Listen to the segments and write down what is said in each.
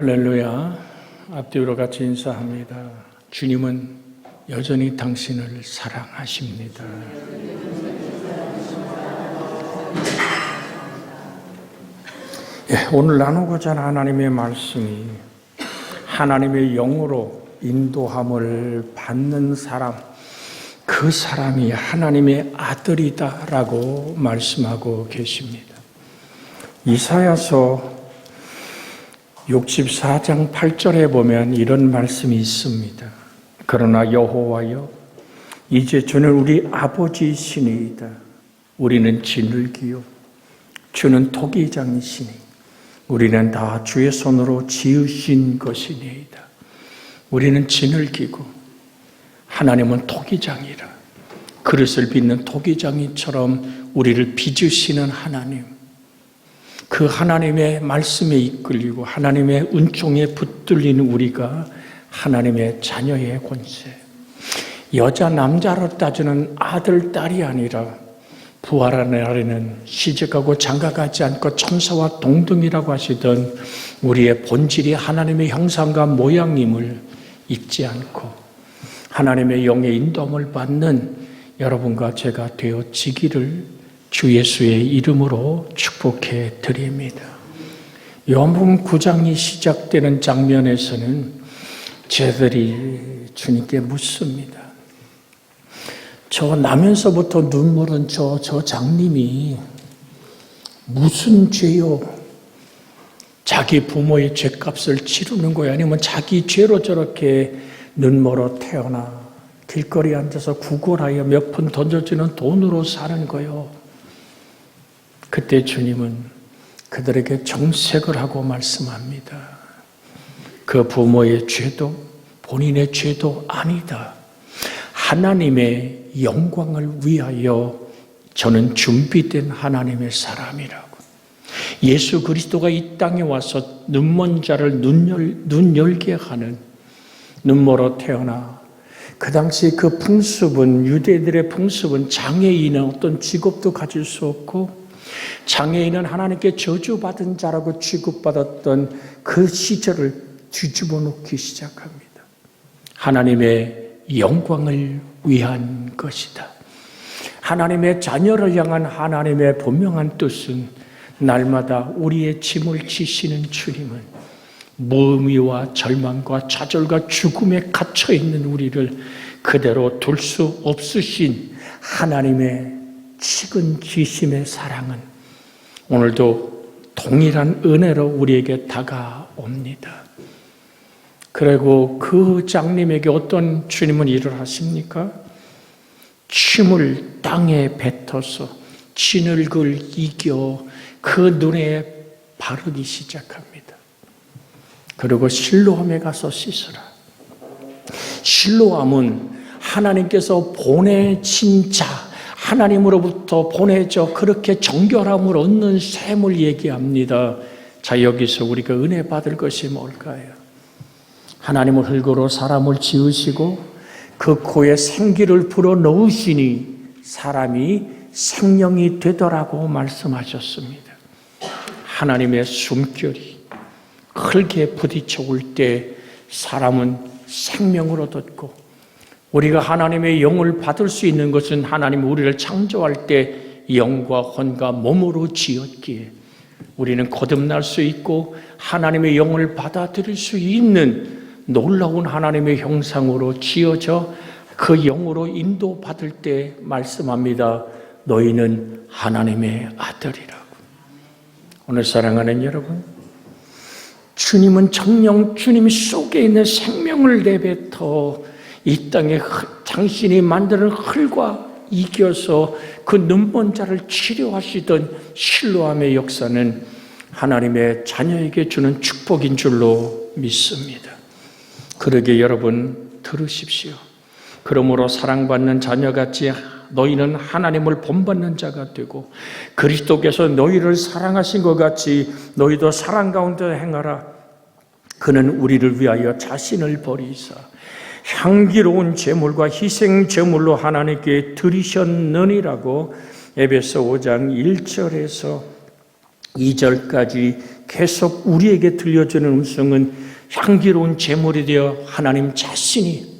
할렐루야. 앞뒤로 같이 인사합니다. 주님은 여전히 당신을 사랑하십니다. 오늘 나누고자 하는 하나님의 말씀이 하나님의 영으로 인도함을 받는 사람, 그 사람이 하나님의 아들이다라고 말씀하고 계십니다. 이사야서 64장 8절에 보면 이런 말씀이 있습니다. 그러나 여호와여, 이제 주는 우리 아버지이시니이다. 우리는 진흙이요 주는 토기장이시니 우리는 다 주의 손으로 지으신 것이니이다. 우리는 진흙이고 하나님은 토기장이라. 그릇을 빚는 토기장이처럼 우리를 빚으시는 하나님, 그 하나님의 말씀에 이끌리고 하나님의 은총에 붙들리는 우리가 하나님의 자녀의 권세, 여자 남자로 따지는 아들 딸이 아니라 부활하는 날에는 시집가고 장가가지 않고 천사와 동등이라고 하시던 우리의 본질이 하나님의 형상과 모양임을 잊지 않고 하나님의 영의 인도함을 받는 여러분과 제가 되어지기를 주 예수의 이름으로 축복해 드립니다. 요한복음 9장이 시작되는 장면에서는 제들이 주님께 묻습니다. 저 나면서부터 눈물은 저 장님이 무슨 죄요? 자기 부모의 죄값을 치르는 거야? 아니면 자기 죄로 저렇게 눈물로 태어나 길거리에 앉아서 구걸하여 몇 푼 던져주는 돈으로 사는 거요? 그때 주님은 그들에게 정색을 하고 말씀합니다. 그 부모의 죄도 본인의 죄도 아니다. 하나님의 영광을 위하여 저는 준비된 하나님의 사람이라고. 예수 그리스도가 이 땅에 와서 눈먼 자를 눈 열게 하는, 눈멀어 태어나 그 당시 그 풍습은, 유대인들의 풍습은 장애인은 어떤 직업도 가질 수 없고 장애인은 하나님께 저주받은 자라고 취급받았던 그 시절을 뒤집어 놓기 시작합니다. 하나님의 영광을 위한 것이다. 하나님의 자녀를 향한 하나님의 분명한 뜻은 날마다 우리의 짐을 지시는 주님은 무의미와 절망과 좌절과 죽음에 갇혀있는 우리를 그대로 둘 수 없으신 하나님의 측은지심의 사랑은 오늘도 동일한 은혜로 우리에게 다가옵니다. 그리고 그 장님에게 어떤 주님은 일을 하십니까? 침을 땅에 뱉어서 진흙을 이겨 그 눈에 바르기 시작합니다. 그리고 실로암에 가서 씻으라. 실로암은 하나님께서 보내신 자, 하나님으로부터 보내져 그렇게 정결함을 얻는 셈을 얘기합니다. 자, 여기서 우리가 은혜 받을 것이 뭘까요? 하나님은 흙으로 사람을 지으시고 그 코에 생기를 불어넣으시니 사람이 생명이 되더라고 말씀하셨습니다. 하나님의 숨결이 흙에 부딪혀 올 때 사람은 생명을 얻었고, 우리가 하나님의 영을 받을 수 있는 것은 하나님 우리를 창조할 때 영과 혼과 몸으로 지었기에 우리는 거듭날 수 있고 하나님의 영을 받아들일 수 있는 놀라운 하나님의 형상으로 지어져 그 영으로 인도받을 때 말씀합니다. 너희는 하나님의 아들이라고. 오늘 사랑하는 여러분, 주님은 정령 주님 속에 있는 생명을 내뱉어 이 땅에 당신이 만드는 흙과 이겨서 그 눈먼 자를 치료하시던 실로암의 역사는 하나님의 자녀에게 주는 축복인 줄로 믿습니다. 그러게 여러분 들으십시오. 그러므로 사랑받는 자녀같이 너희는 하나님을 본받는 자가 되고 그리스도께서 너희를 사랑하신 것 같이 너희도 사랑 가운데 행하라. 그는 우리를 위하여 자신을 버리사 향기로운 제물과 희생 제물로 하나님께 드리셨느니라고 에베소 5장 1절에서 2절까지 계속 우리에게 들려주는 음성은 향기로운 제물이 되어 하나님 자신이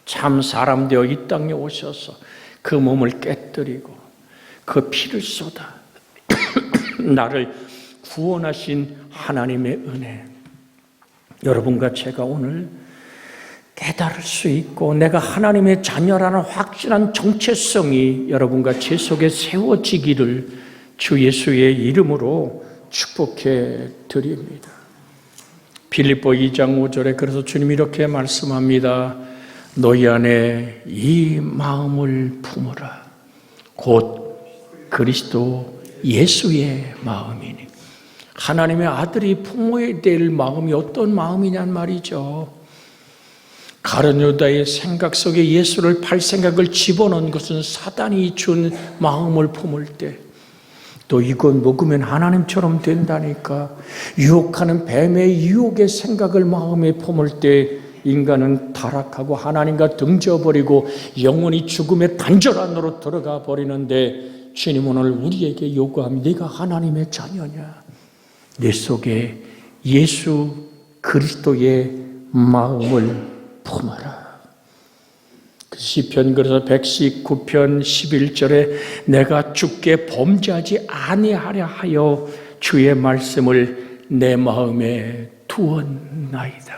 참 사람 되어 이 땅에 오셔서 그 몸을 깨뜨리고 그 피를 쏟아 나를 구원하신 하나님의 은혜, 여러분과 제가 오늘 깨달을 수 있고 내가 하나님의 자녀라는 확실한 정체성이 여러분과 제 속에 세워지기를 주 예수의 이름으로 축복해 드립니다. 빌립보 2장 5절에 그래서 주님이 이렇게 말씀합니다. 너희 안에 이 마음을 품으라. 곧 그리스도 예수의 마음이니. 하나님의 아들이 품어야 될 마음이 어떤 마음이냔 말이죠. 가룟 유다의 생각 속에 예수를 팔 생각을 집어넣은 것은 사단이 준 마음을 품을 때, 또 이건 먹으면 하나님처럼 된다니까 유혹하는 뱀의 유혹의 생각을 마음에 품을 때 인간은 타락하고 하나님과 등져버리고 영원히 죽음의 단절 안으로 들어가 버리는데, 주님 오늘 우리에게 요구합니다. 네가 하나님의 자녀냐? 내 속에 예수 그리스도의 마음을 품어라. 시편 그래서 119편 11절에 내가 주께 범죄하지 아니하려 하여 주의 말씀을 내 마음에 두었나이다.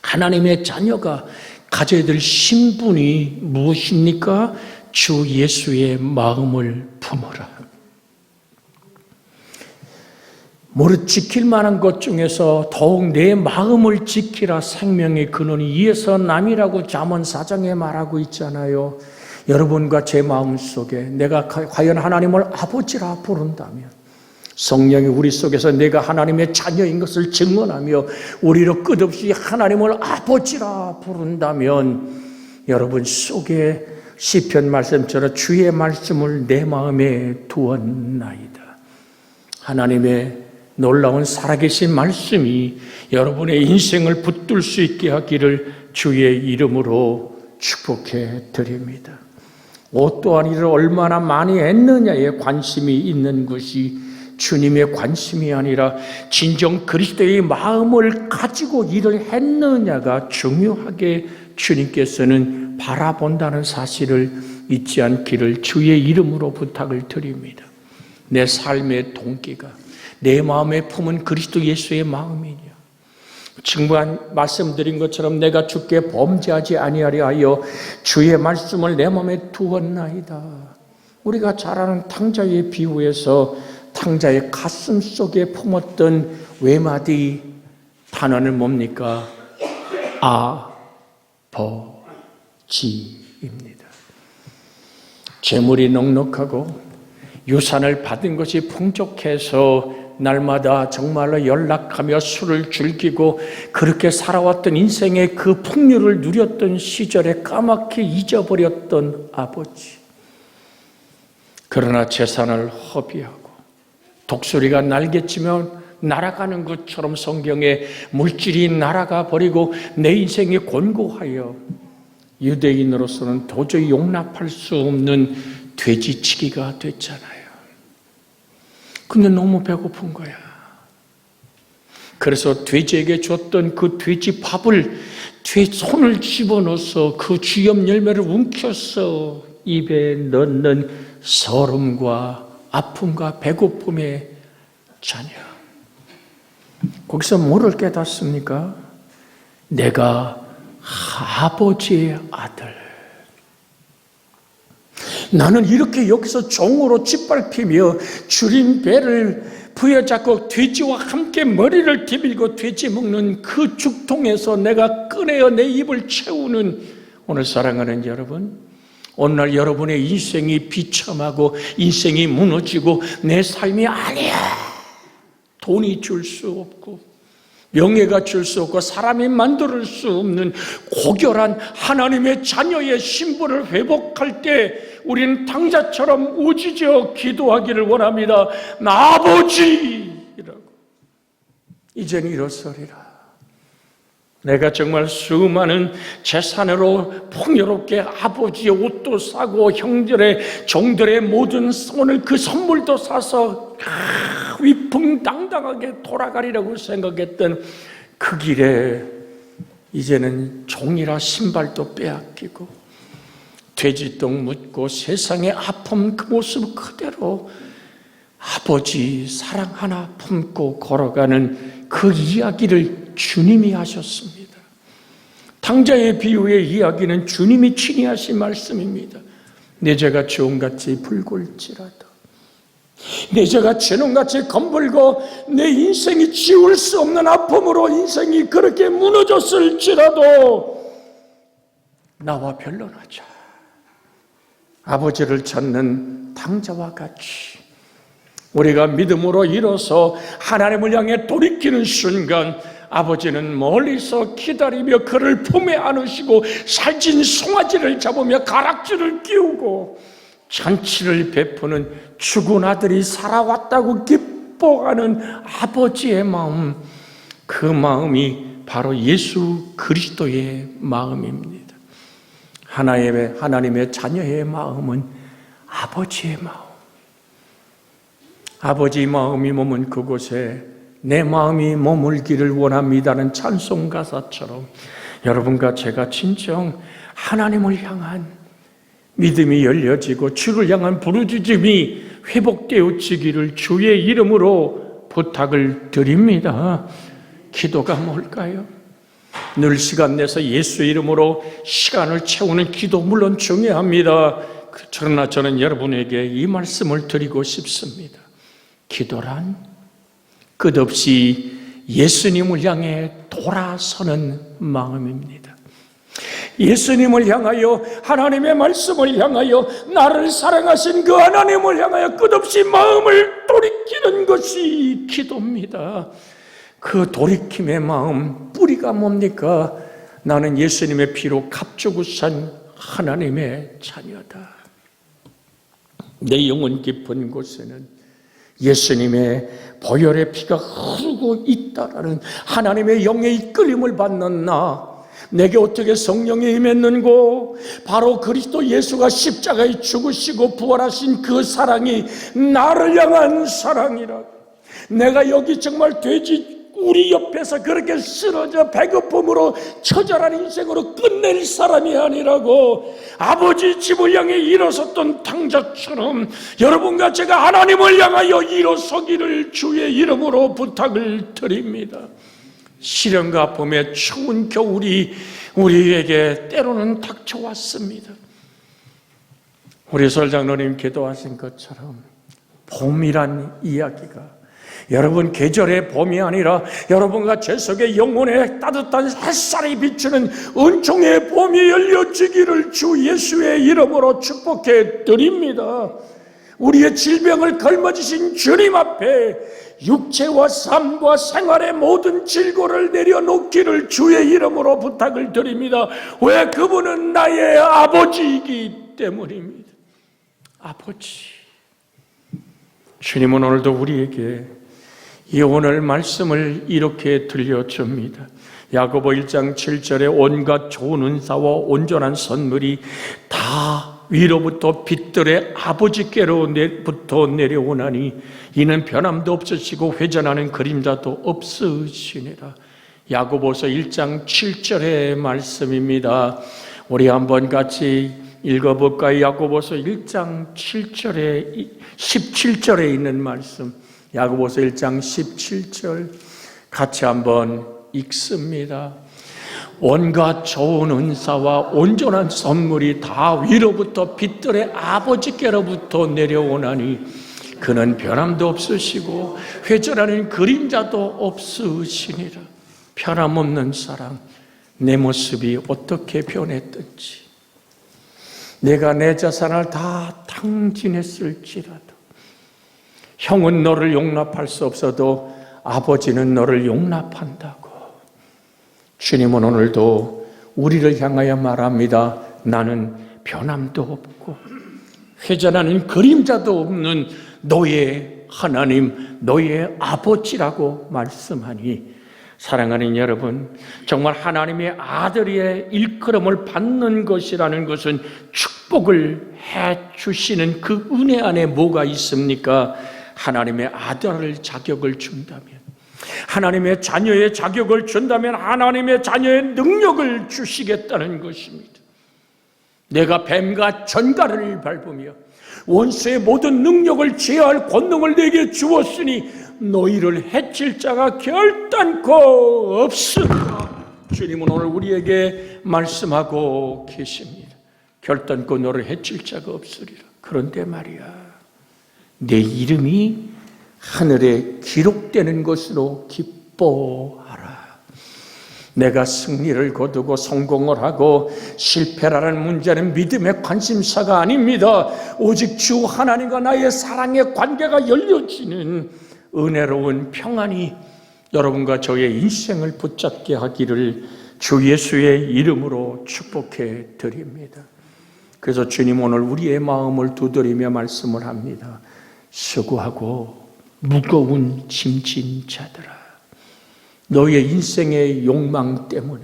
하나님의 자녀가 가져야 될 신분이 무엇입니까? 주 예수의 마음을 품어라. 무릇 지킬 만한 것 중에서 더욱 내 마음을 지키라. 생명의 근원이 이에서 남이라고 잠언 4장에 말하고 있잖아요. 여러분과 제 마음속에 내가 과연 하나님을 아버지라 부른다면, 성령이 우리 속에서 내가 하나님의 자녀인 것을 증언하며 우리로 끝없이 하나님을 아버지라 부른다면, 여러분 속에 시편 말씀처럼 주의 말씀을 내 마음에 두었나이다. 하나님의 놀라운 살아계신 말씀이 여러분의 인생을 붙들 수 있게 하기를 주의 이름으로 축복해 드립니다. 어떠한 일을 얼마나 많이 했느냐에 관심이 있는 것이 주님의 관심이 아니라 진정 그리스도의 마음을 가지고 일을 했느냐가 중요하게 주님께서는 바라본다는 사실을 잊지 않기를 주의 이름으로 부탁을 드립니다. 내 삶의 동기가 내 마음에 품은 그리스도 예수의 마음이냐? 지금 말씀드린 것처럼 내가 주께 범죄하지 아니하려 하여 주의 말씀을 내 마음에 두었나이다. 우리가 잘 아는 탕자의 비유에서 탕자의 가슴 속에 품었던 외마디 단어는 뭡니까? 아버지입니다. 재물이 넉넉하고 유산을 받은 것이 풍족해서 날마다 정말로 연락하며 술을 즐기고 그렇게 살아왔던 인생의 그 풍류를 누렸던 시절에 까맣게 잊어버렸던 아버지. 그러나 재산을 허비하고 독수리가 날개치며 날아가는 것처럼 성경에 물질이 날아가 버리고 내 인생이 곤고하여 유대인으로서는 도저히 용납할 수 없는 돼지치기가 됐잖아요. 근데 너무 배고픈 거야. 그래서 돼지에게 줬던 그 돼지 밥을 손을 집어넣어서 그 주염 열매를 움켜서 입에 넣는 서름과 아픔과 배고픔의 자녀. 거기서 뭐를 깨닫습니까? 내가 아버지의 아들. 나는 이렇게 여기서 종으로 짓밟히며 주린 배를 부여잡고 돼지와 함께 머리를 디밀고 돼지 먹는 그 죽통에서 내가 꺼내어 내 입을 채우는, 오늘 사랑하는 여러분, 오늘날 여러분의 인생이 비참하고 인생이 무너지고 내 삶이 아니야, 돈이 줄 수 없고 명예가 줄 수 없고 사람이 만들 수 없는 고결한 하나님의 자녀의 신분을 회복할 때 우리는 탕자처럼 우짖어 기도하기를 원합니다. 아버지라고. 이젠 일어서리라. 내가 정말 수많은 재산으로 풍요롭게 아버지의 옷도 사고 형들의 종들의 모든 오늘 그 선물도 사서 위풍당당하게 돌아가리라고 생각했던 그 길에 이제는 종이라 신발도 빼앗기고 돼지똥 묻고 세상의 아픔 그 모습 그대로 아버지 사랑 하나 품고 걸어가는 그 이야기를 주님이 하셨습니다. 탕자의 비유의 이야기는 주님이 친히 하신 말씀입니다. 내 죄가 주홍같이 붉을지라도, 내 죄가 진홍같이 검붉고 내 인생이 지울 수 없는 아픔으로 인생이 그렇게 무너졌을지라도 나와 변론하자. 아버지를 찾는 탕자와 같이 우리가 믿음으로 일어서 하나님을 향해 돌이키는 순간 아버지는 멀리서 기다리며 그를 품에 안으시고 살찐 송아지를 잡으며 가락지를 끼우고 잔치를 베푸는 죽은 아들이 살아왔다고 기뻐하는 아버지의 마음, 그 마음이 바로 예수 그리스도의 마음입니다. 하나님의 자녀의 마음은 아버지의 마음. 아버지 마음이 머문 그곳에 내 마음이 머물기를 원합니다는 찬송 가사처럼 여러분과 제가 진정 하나님을 향한 믿음이 열려지고 주를 향한 부르짖음이 회복되어지기를 주의 이름으로 부탁을 드립니다. 기도가 뭘까요? 늘 시간 내서 예수 이름으로 시간을 채우는 기도 물론 중요합니다. 그러나 저는 여러분에게 이 말씀을 드리고 싶습니다. 기도란 끝없이 예수님을 향해 돌아서는 마음입니다. 예수님을 향하여, 하나님의 말씀을 향하여, 나를 사랑하신 그 하나님을 향하여 끝없이 마음을 돌이키는 것이 기도입니다. 그 돌이킴의 마음 뿌리가 뭡니까? 나는 예수님의 피로 값주고 산 하나님의 자녀다. 내 영혼 깊은 곳에는 예수님의 보혈의 피가 흐르고 있다라는 하나님의 영의 이끌림을 받는 나, 내게 어떻게 성령이 임했는고? 바로 그리스도 예수가 십자가에 죽으시고 부활하신 그 사랑이 나를 향한 사랑이라. 내가 여기 정말 돼지 우리 옆에서 그렇게 쓰러져 배고픔으로 처절한 인생으로 끝낼 사람이 아니라고 아버지 집을 향해 일어섰던 탕자처럼 여러분과 제가 하나님을 향하여 일어서기를 주의 이름으로 부탁을 드립니다. 시련과 아픔의 추운 겨울이 우리에게 때로는 닥쳐왔습니다. 우리 설장로님 기도하신 것처럼 봄이란 이야기가 여러분 계절의 봄이 아니라 여러분과 제 속에 영혼의 따뜻한 햇살이 비추는 은총의 봄이 열려지기를 주 예수의 이름으로 축복해 드립니다. 우리의 질병을 걸머지신 주님 앞에 육체와 삶과 생활의 모든 질고를 내려놓기를 주의 이름으로 부탁을 드립니다. 왜? 그분은 나의 아버지이기 때문입니다. 아버지. 주님은 오늘도 우리에게 이 오늘 말씀을 이렇게 들려줍니다. 야고보 1장 7절에 온갖 좋은 은사와 온전한 선물이 다 위로부터 빛들의 아버지께로부터 내려오나니 이는 변함도 없으시고 회전하는 그림자도 없으시니라. 야고보서 1장 7절의 말씀입니다. 우리 한번 같이 읽어볼까요? 야고보서 1장 7절에 17절에 있는 말씀, 야고보서 1장 17절 같이 한번 읽습니다. 온갖 좋은 은사와 온전한 선물이 다 위로부터 빛들의 아버지께로부터 내려오나니 그는 변함도 없으시고 회절하는 그림자도 없으시니라. 변함없는 사랑, 내 모습이 어떻게 변했든지, 내가 내 자산을 다 탕진했을지라도 형은 너를 용납할 수 없어도 아버지는 너를 용납한다고. 주님은 오늘도 우리를 향하여 말합니다. 나는 변함도 없고 회전하는 그림자도 없는 너의 하나님, 너의 아버지라고 말씀하니, 사랑하는 여러분, 정말 하나님의 아들의 일컬음을 받는 것이라는 것은 축복을 해 주시는 그 은혜 안에 뭐가 있습니까? 하나님의 아들의 자격을 준다면, 하나님의 자녀의 자격을 준다면 하나님의 자녀의 능력을 주시겠다는 것입니다. 내가 뱀과 전갈을 밟으며 원수의 모든 능력을 제어할 권능을 내게 주었으니 너희를 해칠 자가 결단코 없으리라. 주님은 오늘 우리에게 말씀하고 계십니다. 결단코 너를 해칠 자가 없으리라. 그런데 말이야, 내 이름이 하늘에 기록되는 것으로 기뻐하라. 내가 승리를 거두고 성공을 하고 실패라는 문제는 믿음의 관심사가 아닙니다. 오직 주 하나님과 나의 사랑의 관계가 열려지는 은혜로운 평안이 여러분과 저의 인생을 붙잡게 하기를 주 예수의 이름으로 축복해 드립니다. 그래서 주님 오늘 우리의 마음을 두드리며 말씀을 합니다. 수고하고 무거운 짐진 자들아, 너의 인생의 욕망 때문에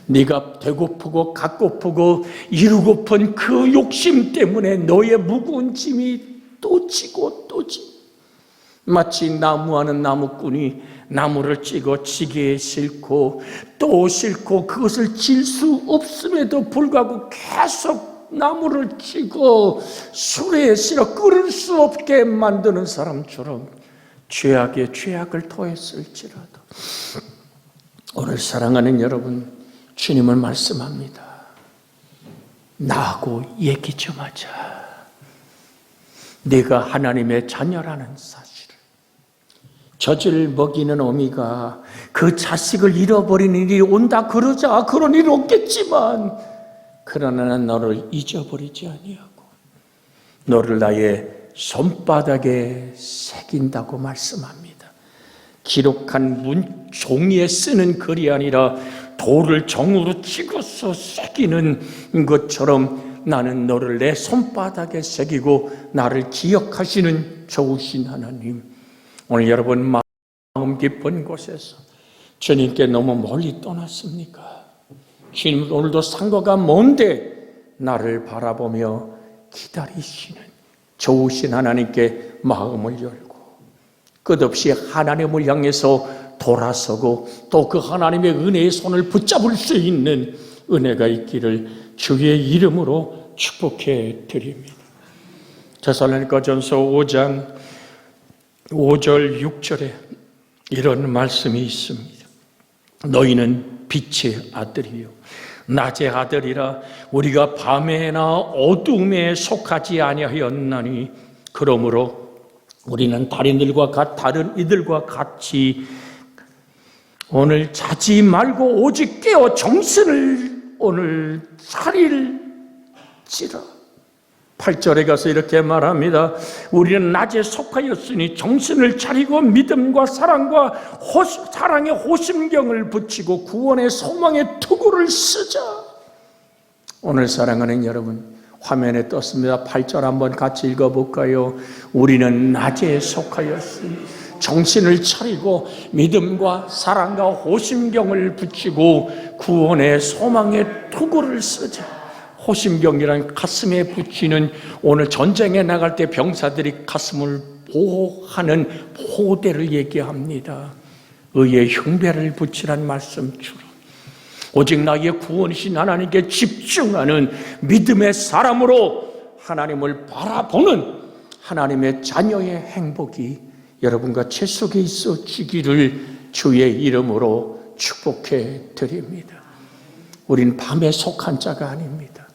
네가 배고프고 갖고프고 이루고픈 그 욕심 때문에 너의 무거운 짐이 또 지고 또 지. 마치 나무하는 나무꾼이 나무를 찌고 지게에 싣고 또 싣고 그것을 질 수 없음에도 불구하고 계속 나무를 찌고 수레에 실어 끓을 수 없게 만드는 사람처럼 죄악에 죄악을 더했을지라도 오늘 사랑하는 여러분, 주님은 말씀합니다. 나하고 얘기 좀 하자. 네가 하나님의 자녀라는 사실을, 젖을 먹이는 어미가 그 자식을 잃어버리는 일이 온다 그러자 그런 일이 없겠지만, 그러나 난 너를 잊어버리지 아니하고 너를 나의 손바닥에 새긴다고 말씀합니다. 기록한 종이에 쓰는 글이 아니라 돌을 정으로 찍어서 새기는 것처럼 나는 너를 내 손바닥에 새기고 나를 기억하시는 좋으신 하나님, 오늘 여러분 마음 깊은 곳에서 주님께 너무 멀리 떠났습니까? 주님 오늘도 상거가 먼데 나를 바라보며 기다리시는 좋으신 하나님께 마음을 열고 끝없이 하나님을 향해서 돌아서고 또 그 하나님의 은혜의 손을 붙잡을 수 있는 은혜가 있기를 주의 이름으로 축복해 드립니다. 데살로니가전서 5장 5절 6절에 이런 말씀이 있습니다. 너희는 빛의 아들이요 낮의 아들이라. 우리가 밤에나 어둠에 속하지 아니하였나니 그러므로 우리는 다른 이들과 같이 오늘 자지 말고 오직 깨어 정신을 오늘 차릴지라. 8절에 가서 이렇게 말합니다. 우리는 낮에 속하였으니 정신을 차리고 믿음과 사랑의 호심경을 붙이고 구원의 소망의 투구를 쓰자. 오늘 사랑하는 여러분, 화면에 떴습니다. 8절 한번 같이 읽어볼까요? 우리는 낮에 속하였으니 정신을 차리고 믿음과 사랑과 호심경을 붙이고 구원의 소망의 투구를 쓰자. 호심경이란 가슴에 붙이는, 오늘 전쟁에 나갈 때 병사들이 가슴을 보호하는 보호대를 얘기합니다. 의의 흉배를 붙이란 말씀처럼 오직 나의 구원이신 하나님께 집중하는 믿음의 사람으로 하나님을 바라보는 하나님의 자녀의 행복이 여러분과 제 속에 있어지기를 주의 이름으로 축복해 드립니다. 우린 밤에 속한 자가 아닙니다.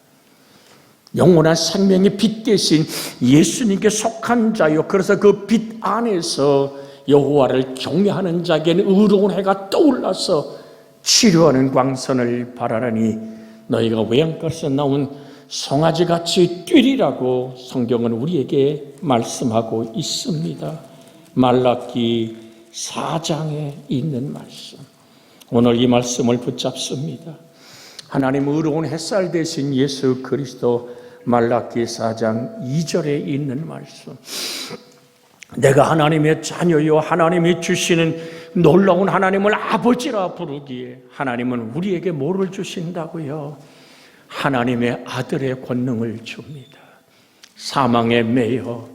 영원한 생명의 빛 대신 예수님께 속한 자요. 그래서 그 빛 안에서 여호와를 경외하는 자에게는 의로운 해가 떠올라서 치료하는 광선을 바라라니 너희가 외양간에서 나온 송아지같이 뛰리라고 성경은 우리에게 말씀하고 있습니다. 말라기 4장에 있는 말씀, 오늘 이 말씀을 붙잡습니다. 하나님 의로운 햇살 대신 예수 그리스도, 말라기 4장 2절에 있는 말씀. 내가 하나님의 자녀요 하나님이 주시는 놀라운 하나님을 아버지라 부르기에 하나님은 우리에게 뭐를 주신다고요? 하나님의 아들의 권능을 줍니다. 사망에 매여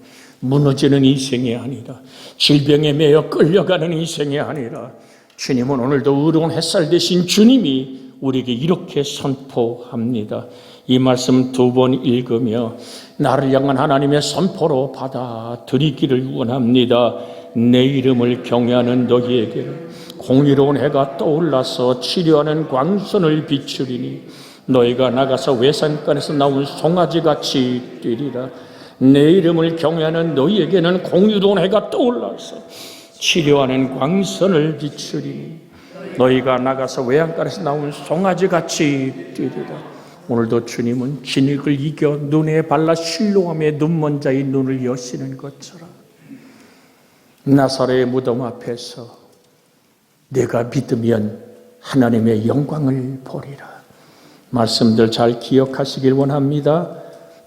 무너지는 인생이 아니라, 질병에 매여 끌려가는 인생이 아니라, 주님은 오늘도 의로운 햇살 되신 주님이 우리에게 이렇게 선포합니다. 이 말씀 2번 읽으며 나를 향한 하나님의 선포로 받아들이기를 원합니다. 내 이름을 경외하는 너희에게 공의로운 해가 떠올라서 치료하는 광선을 비추리니 너희가 나가서 외산간에서 나온 송아지같이 뛰리라. 내 이름을 경외하는 너희에게는 공의로운 해가 떠올라서 치료하는 광선을 비추리니 너희가 나가서 외양간에서 나온 송아지같이 뛰리라. 오늘도 주님은 진흙을 이겨 눈에 발라 실로암의 눈먼 자의 눈을 여시는 것처럼 나사렛의 무덤 앞에서 내가 믿으면 하나님의 영광을 보리라. 말씀들 잘 기억하시길 원합니다.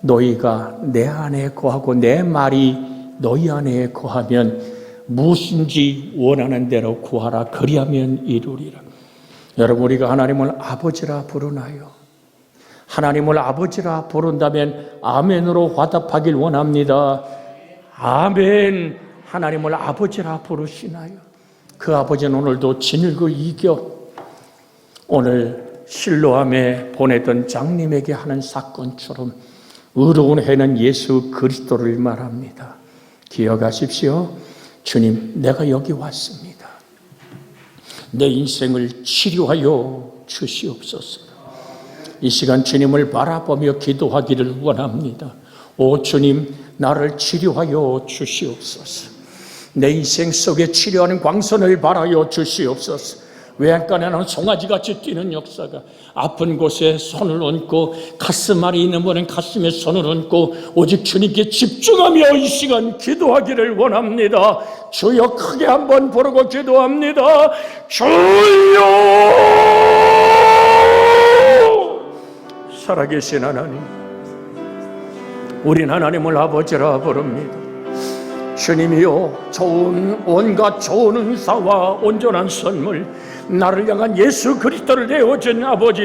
너희가 내 안에 거하고 내 말이 너희 안에 거하면 무엇인지 원하는 대로 구하라. 그리하면 이루리라. 여러분, 우리가 하나님을 아버지라 부르나요? 하나님을 아버지라 부른다면 아멘으로 화답하길 원합니다. 아멘. 하나님을 아버지라 부르시나요? 그 아버지는 오늘도 진흙을 이겨 오늘 실로암에 보내던 장님에게 하는 사건처럼 의로운 해는 예수 그리스도를 말합니다. 기억하십시오. 주님, 내가 여기 왔습니다. 내 인생을 치료하여 주시옵소서. 이 시간 주님을 바라보며 기도하기를 원합니다. 오 주님, 나를 치료하여 주시옵소서. 내 인생 속에 치료하는 광선을 발하여 주시옵소서. 외양간에는 송아지같이 뛰는 역사가 아픈 곳에 손을 얹고 가슴 아래 있는 분은 가슴에 손을 얹고 오직 주님께 집중하며 이 시간 기도하기를 원합니다. 주여, 크게 한번 부르고 기도합니다. 주여! 살아계신 하나님, 우린 하나님을 아버지라 부릅니다. 주님이요, 온갖 좋은 은사와 온전한 선물, 나를 향한 예수 그리스도를 내어준 아버지,